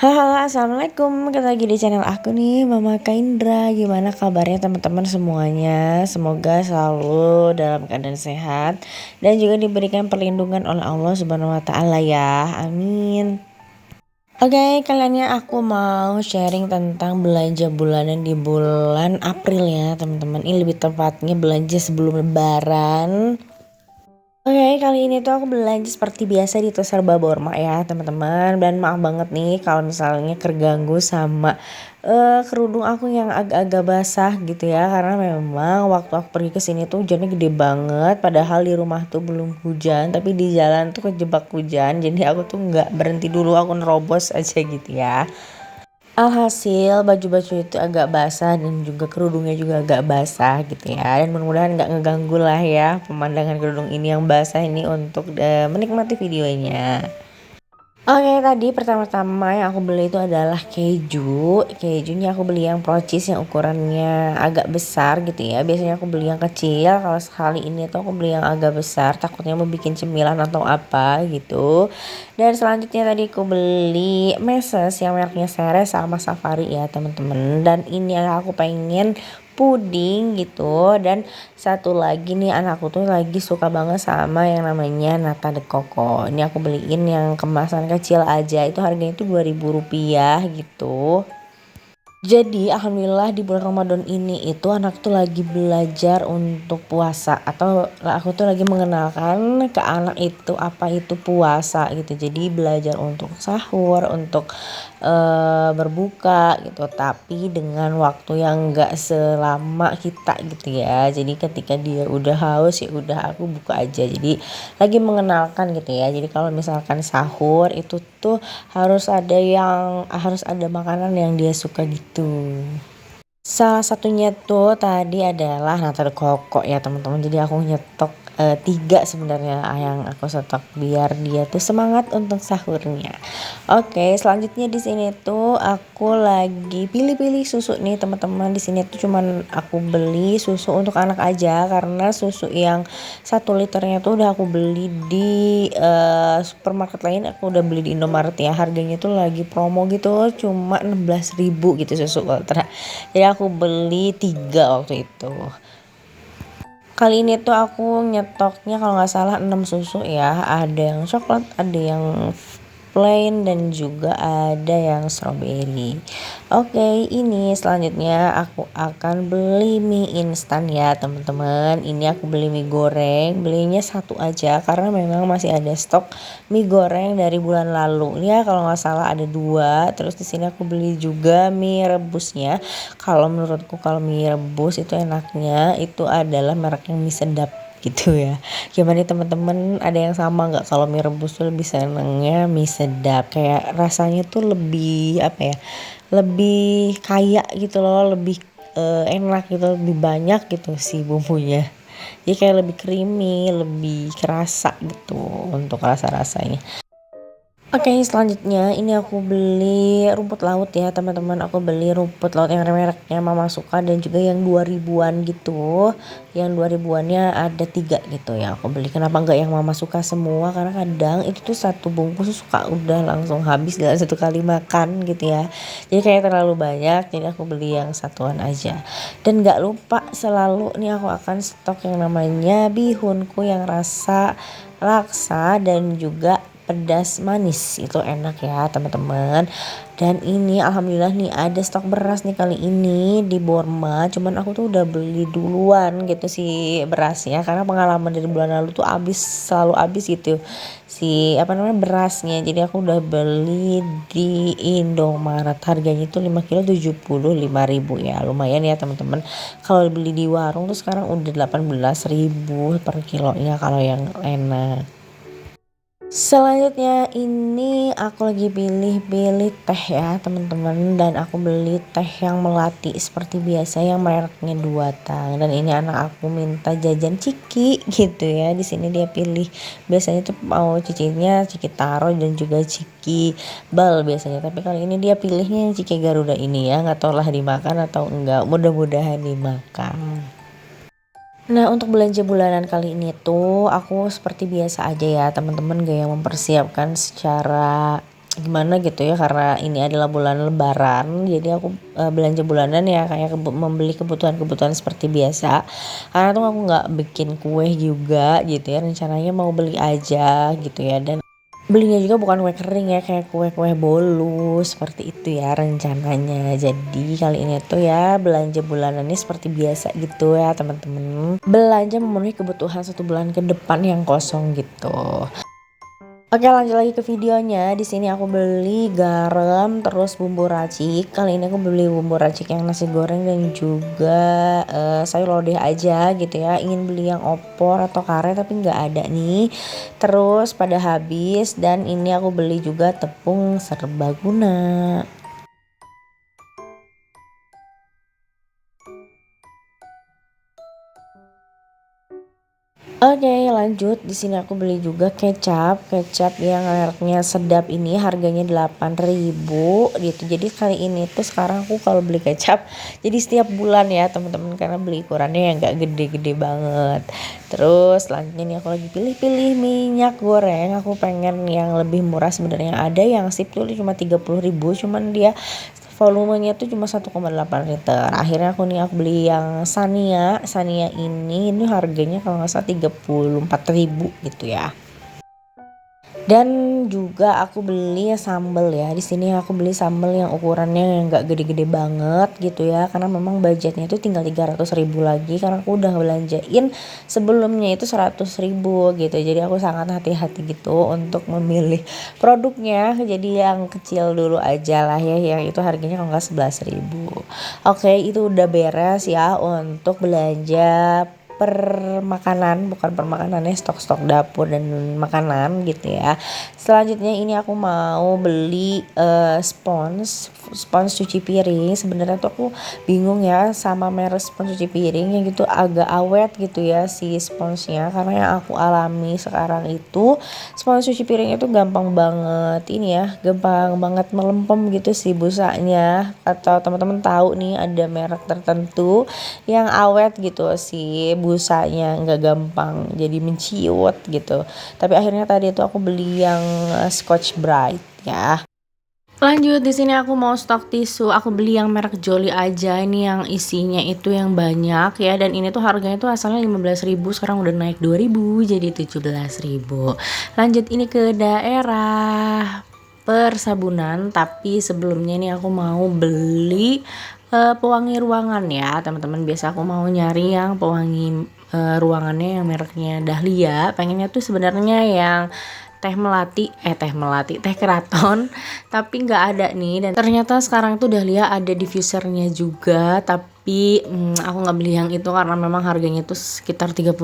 Halo, assalamualaikum. Kita lagi di channel aku nih, Mama Kaindra. Gimana kabarnya teman-teman semuanya? Semoga selalu dalam keadaan sehat dan juga diberikan perlindungan oleh Allah Subhanahu Wa Taala ya. Amin. Oke, kalian ya aku mau sharing tentang belanja bulanan di bulan April ya teman-teman. Ini lebih tepatnya belanja sebelum Lebaran. Oke, kali ini tuh aku belanja seperti biasa di Pasar Baborma ya teman-teman. Dan maaf banget nih kalau misalnya terganggu sama kerudung aku yang agak-agak basah gitu ya. Karena memang waktu aku pergi ke sini tuh hujannya gede banget. Padahal di rumah tuh belum hujan, tapi di jalan tuh kejebak hujan. Jadi aku tuh nggak berhenti dulu, aku nerobos aja gitu ya. Alhasil baju-baju itu agak basah dan juga kerudungnya juga agak basah gitu ya. Dan mudah-mudahan nggak ngeganggu lah ya pemandangan kerudung ini yang basah ini untuk menikmati videonya. Oke, tadi pertama-tama yang aku beli itu adalah keju. Kejunya aku beli yang pro cheese yang ukurannya agak besar gitu ya. Biasanya aku beli yang kecil. Kalau sekali ini tuh aku beli yang agak besar. Takutnya mau bikin cemilan atau apa gitu. Dan selanjutnya tadi aku beli meses yang mereknya Ceres sama Safari ya teman-teman. Dan ini aku pengen puding gitu. Dan satu lagi nih anakku tuh lagi suka banget sama yang namanya nata de coco. Ini aku beliin yang kemasan kecil aja, itu harganya itu Rp2.000 gitu. Jadi alhamdulillah di bulan Ramadan ini itu anak tuh lagi belajar untuk puasa, atau aku tuh lagi mengenalkan ke anak itu apa itu puasa gitu. Jadi belajar untuk sahur, untuk berbuka gitu, tapi dengan waktu yang enggak selama kita gitu ya. Jadi ketika dia udah haus ya udah aku buka aja. Jadi lagi mengenalkan gitu ya. Jadi kalau misalkan sahur itu tuh harus ada makanan yang dia suka gitu. Salah satunya tuh tadi adalah nata de coco ya teman-teman. Jadi aku nyetok 3 sebenarnya yang aku stok biar dia tuh semangat untuk sahurnya. Oke, selanjutnya di sini tuh aku lagi pilih-pilih susu nih teman-teman. Di sini tuh cuman aku beli susu untuk anak aja karena susu yang 1 liternya tuh udah aku beli di supermarket lain. Aku udah beli di Indomaret ya. Harganya tuh lagi promo gitu, cuma 16.000 gitu susu ultra. Jadi aku beli 3 waktu itu. Kali ini tuh aku nyetoknya kalau nggak salah 6 susu ya. Ada yang coklat, ada yang plain dan juga ada yang strawberry. Oke, ini selanjutnya aku akan beli mie instan ya teman-teman. Ini aku beli mie goreng, belinya satu aja karena memang masih ada stok mie goreng dari bulan lalu. Ini ya kalau nggak salah ada 2. Terus di sini aku beli juga mie rebusnya. Kalau menurutku kalau mie rebus itu enaknya itu adalah mereknya mie sedap gitu ya. Gimana nih teman-teman, ada yang sama nggak kalau mie rebus tuh lebih senengnya mie sedap, kayak rasanya tuh lebih apa ya, lebih kaya gitu loh, lebih enak gitu, lebih banyak gitu sih bumbunya. Jadi kayak lebih creamy, lebih kerasa gitu untuk rasa-rasanya. Oke, selanjutnya ini aku beli rumput laut ya teman-teman. Aku beli rumput laut yang mereknya Mama Suka dan juga yang 2000-an gitu. Yang 2000-annya ada 3 gitu ya aku beli. Kenapa enggak yang Mama Suka semua? Karena kadang itu tuh satu bungkus tuh suka udah langsung habis dalam satu kali makan gitu ya. Jadi kayak terlalu banyak, jadi aku beli yang satuan aja. Dan gak lupa selalu nih aku akan stok yang namanya bihunku yang rasa laksa dan juga pedas manis, itu enak ya teman-teman. Dan ini alhamdulillah nih ada stok beras nih kali ini di Borma. Cuman aku tuh udah beli duluan gitu si berasnya karena pengalaman dari bulan lalu tuh selalu habis gitu si apa namanya berasnya. Jadi aku udah beli di Indomaret, harganya itu 5 kilo 75.000 ya. Lumayan ya teman-teman. Kalau beli di warung tuh sekarang udah 18.000 per kilonya kalau yang enak. Selanjutnya ini aku lagi pilih-pilih teh ya teman-teman, dan aku beli teh yang melati seperti biasa yang mereknya Dua Tang. Dan ini anak aku minta jajan ciki gitu ya. Di sini dia pilih biasanya tuh mau cicinya ciki taro dan juga ciki bal biasanya. Tapi kali ini dia pilihnya yang ciki Garuda ini ya. Nggak tahu lah dimakan atau enggak. Mudah-mudahan dimakan. Nah, untuk belanja bulanan kali ini tuh aku seperti biasa aja ya teman-teman, gak yang mempersiapkan secara gimana gitu ya, karena ini adalah bulan lebaran jadi aku belanja bulanan ya kayak membeli kebutuhan-kebutuhan seperti biasa, karena tuh aku nggak bikin kue juga gitu ya, rencananya mau beli aja gitu ya, dan belinya juga bukan kue kering ya, kayak kue-kue bolu seperti itu ya rencananya. Jadi kali ini tuh ya belanja bulanannya seperti biasa gitu ya teman-teman, belanja memenuhi kebutuhan 1 bulan ke depan yang kosong gitu. Oke, lanjut lagi ke videonya. Di sini aku beli garam terus bumbu racik. Kali ini aku beli bumbu racik yang nasi goreng dan juga sayur lodeh aja gitu ya. Ingin beli yang opor atau karet tapi nggak ada nih. Terus pada habis, dan ini aku beli juga tepung serbaguna. Oke, lanjut. Di sini aku beli juga kecap yang mereknya Sedap, ini harganya 8.000 gitu. Jadi kali ini tuh sekarang aku kalau beli kecap jadi setiap bulan ya teman-teman, karena beli ukurannya yang enggak gede-gede banget. Terus selanjutnya nih aku lagi pilih-pilih minyak goreng. Aku pengen yang lebih murah sebenarnya. Ada yang sip tuh cuma 30.000, cuman dia volumenya tuh cuma 1,8 liter. Akhirnya aku beli yang Sania ini harganya kalau nggak salah 34.000 gitu ya. Dan juga aku beli sambal ya. Di sini aku beli sambal yang ukurannya yang enggak gede-gede banget gitu ya. Karena memang budgetnya itu tinggal 300.000 lagi, karena aku udah belanjain sebelumnya itu 100.000 gitu. Jadi aku sangat hati-hati gitu untuk memilih produknya. Jadi yang kecil dulu aja lah ya, yang itu harganya kalau nggak 11.000. Oke, itu udah beres ya untuk belanja makanan, bukan makanannya, stok-stok dapur dan makanan gitu ya. Selanjutnya ini aku mau beli spons cuci piring. Sebenarnya tuh aku bingung ya sama merek spons cuci piring yang gitu agak awet gitu ya si sponsnya, karena yang aku alami sekarang itu spons cuci piring itu gampang banget ini ya, gampang banget melempem gitu si busanya. Atau teman-teman tahu nih ada merek tertentu yang awet gitu si busanya, nggak gampang jadi menciut gitu. Tapi akhirnya tadi itu aku beli yang Scotch Brite ya. Lanjut, di sini aku mau stok tisu. Aku beli yang merek Jolly aja. Ini yang isinya itu yang banyak ya, dan ini tuh harganya tuh asalnya 15.000, sekarang udah naik 2.000 jadi 17.000. Lanjut ini ke daerah persabunan, tapi sebelumnya nih aku mau beli pewangi ruangan ya teman-teman. Biasa aku mau nyari yang pewangi ruangannya yang mereknya Dahlia. Pengennya tuh sebenarnya yang teh keraton, tapi nggak ada nih. Dan ternyata sekarang tuh Dahlia ada diffusernya juga, tapi aku nggak beli yang itu karena memang harganya tuh sekitar 30.000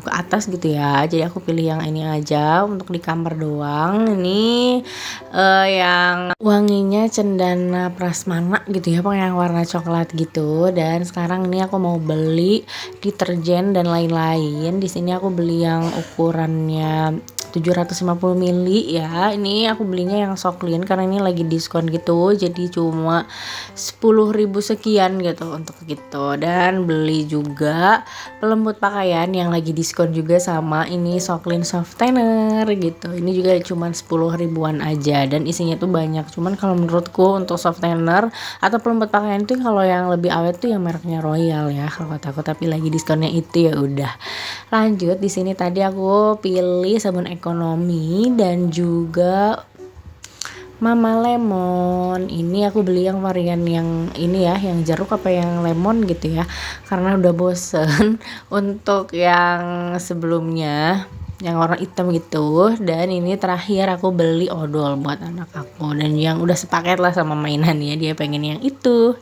ke atas gitu ya. Jadi aku pilih yang ini aja untuk di kamar doang. Ini yang wanginya Cendana Prasmanan gitu ya, pokoknya yang warna coklat gitu. Dan sekarang ini aku mau beli deterjen dan lain-lain. Di sini aku beli yang ukurannya 750 ml ya. Ini aku belinya yang Soklin karena ini lagi diskon gitu, jadi cuma 10.000 sekian gitu untuk gitu. Dan beli juga pelembut pakaian yang lagi diskon juga sama ini Soklin Soft Tanner gitu. Ini juga cuma 10 ribuan aja dan isinya tuh banyak. Cuman kalau menurutku untuk soft tanner atau pelembut pakaian tuh kalau yang lebih awet tuh yang mereknya Royal ya kalau kataku, tapi lagi diskonnya itu ya udah. Lanjut, di sini tadi aku pilih sabun ekonomi dan juga Mama Lemon. Ini aku beli yang varian yang ini ya, yang jeruk apa yang lemon gitu ya, karena udah bosen untuk yang sebelumnya yang warna hitam gitu. Dan ini terakhir aku beli odol buat anak aku, dan yang udah sepaket lah sama mainannya, dia pengen yang itu.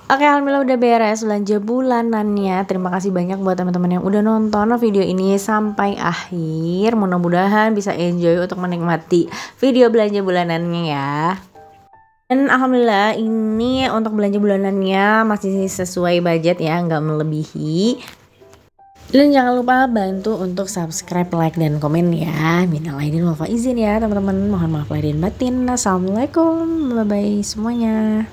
Oke, alhamdulillah udah beres belanja bulanannya. Terima kasih banyak buat teman-teman yang udah nonton video ini sampai akhir. Mudah-mudahan bisa enjoy untuk menikmati video belanja bulanannya ya. Dan alhamdulillah ini untuk belanja bulanannya masih sesuai budget ya, nggak melebihi. Dan jangan lupa bantu untuk subscribe, like, dan komen ya. Minal aidin wal faizin ya teman-teman. Mohon maaf lahir dan batin. Assalamualaikum, bye bye semuanya.